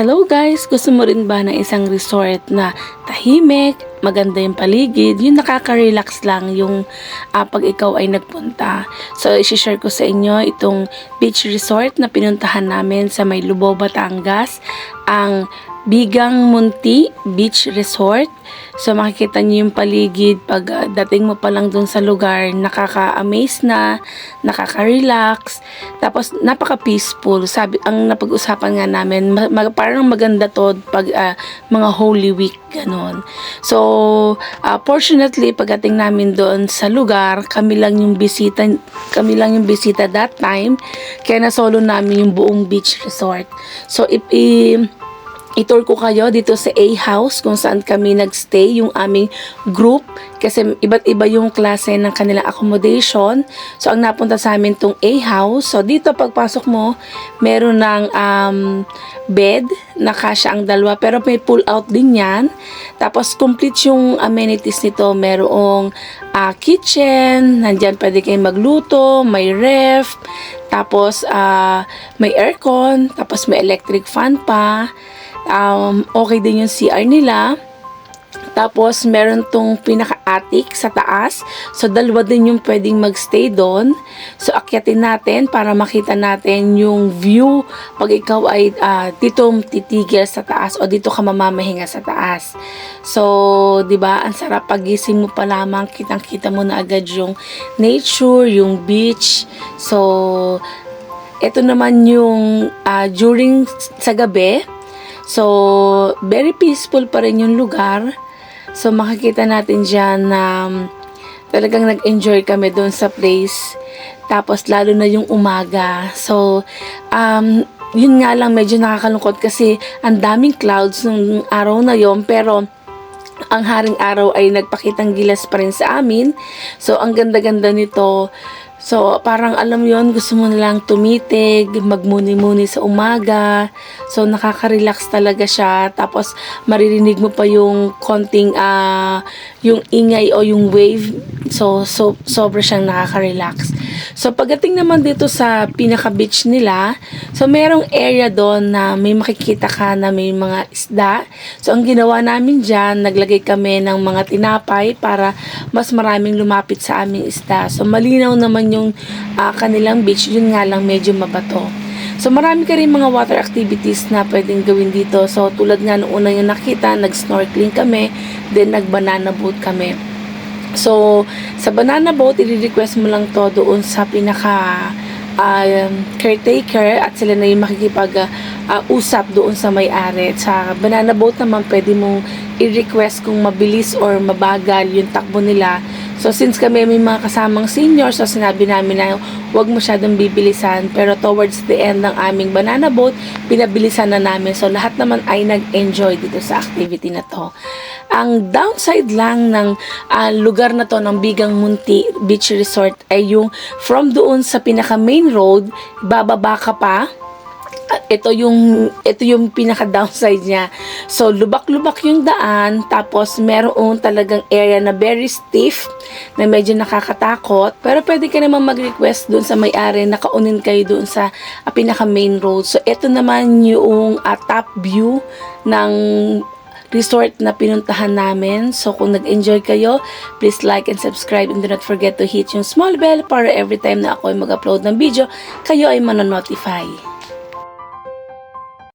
Hello guys! Gusto mo rin ba ng isang resort na tahimik, maganda yung paligid, yung nakaka-relax lang yung pag ikaw ay nagpunta. So, isi-share ko sa inyo itong beach resort na pinuntahan namin sa may Lubao, Batangas, ang Bigang Munti Beach Resort. So makikita niyo yung paligid pag dating mo pa lang dun sa lugar, nakaka-amaze na, nakaka-relax, tapos napaka-peaceful. Sabi, ang napag-usapan nga namin, parang maganda to pag mga Holy Week, ganon. So, fortunately, pagdating namin doon sa lugar, kami lang yung bisita that time, kaya na-solo namin yung buong beach resort. So, i-tour ko kayo dito sa A House kung saan kami nagstay, yung aming group, kasi iba't iba yung klase ng kanilang accommodation. So ang napunta sa amin tong A House. So dito pagpasok mo, meron ng bed na kasya ang dalawa, pero may pull out din yan. Tapos complete yung amenities nito, merong kitchen, nandyan pwede kayong magluto, may ref, tapos may aircon, tapos may electric fan pa. Okay din yung CR nila. Tapos meron tong pinaka-attic sa taas. So dalawa din yung pwedeng magstay doon. So akyatin natin para makita natin yung view pag ikaw ay dito titigil sa taas o dito ka mamamahinga sa taas. So 'di ba, ang sarap pagising mo pa lamang, kitang-kita mo na agad yung nature, yung beach. So ito naman yung during sa gabi. So, very peaceful pa rin yung lugar. So, makikita natin dyan na talagang nag-enjoy kami doon sa place. Tapos, lalo na yung umaga. So, yun nga lang medyo nakakalungkot kasi ang daming clouds nung araw na yon, pero ang haring araw ay nagpakitang gilas pa rin sa amin. So, ang ganda-ganda nito. So, parang alam yon, gusto mo nalang tumitig, magmuni-muni sa umaga. So, nakaka-relax talaga siya. Tapos, maririnig mo pa yung konting, yung ingay o yung wave. So sobra siyang nakaka-relax. So, pagdating naman dito sa pinaka-beach nila, so, merong area doon na may makikita ka na may mga isda. So, ang ginawa namin dyan, naglagay kami ng mga tinapay para mas maraming lumapit sa aming isda. So, malinaw naman yung kanilang beach, yun nga lang medyo mabato. So marami ka rin mga water activities na pwedeng gawin dito. So tulad nga nung una yung nakita, nag-snorkeling kami, then nag-banana boat kami. So sa banana boat, i-request mo lang to doon sa pinaka caretaker at sila na yung makikipag-usap doon sa may-ari. Sa banana boat naman, pwede mong i-request kung mabilis or mabagal yung takbo nila. So, since kami may mga kasamang senior, so sinabi namin na huwag masyadong bibilisan. Pero towards the end ng aming banana boat, pinabilisan na namin. So, lahat naman ay nag-enjoy dito sa activity na to. Ang downside lang ng lugar na to, ng Bigang Munti Beach Resort, ay yung from doon sa pinaka main road, bababa ka pa. Ito yung pinaka-downside niya. So, lubak-lubak yung daan, tapos meron talagang area na very stiff, na medyo nakakatakot. Pero pwede ka naman mag-request doon sa may-ari na kaunin kayo doon sa pinaka-main road. So, ito naman yung top view ng resort na pinuntahan namin. So, kung nag-enjoy kayo, please like and subscribe and do not forget to hit yung small bell para every time na ako ay mag-upload ng video, kayo ay manonotify.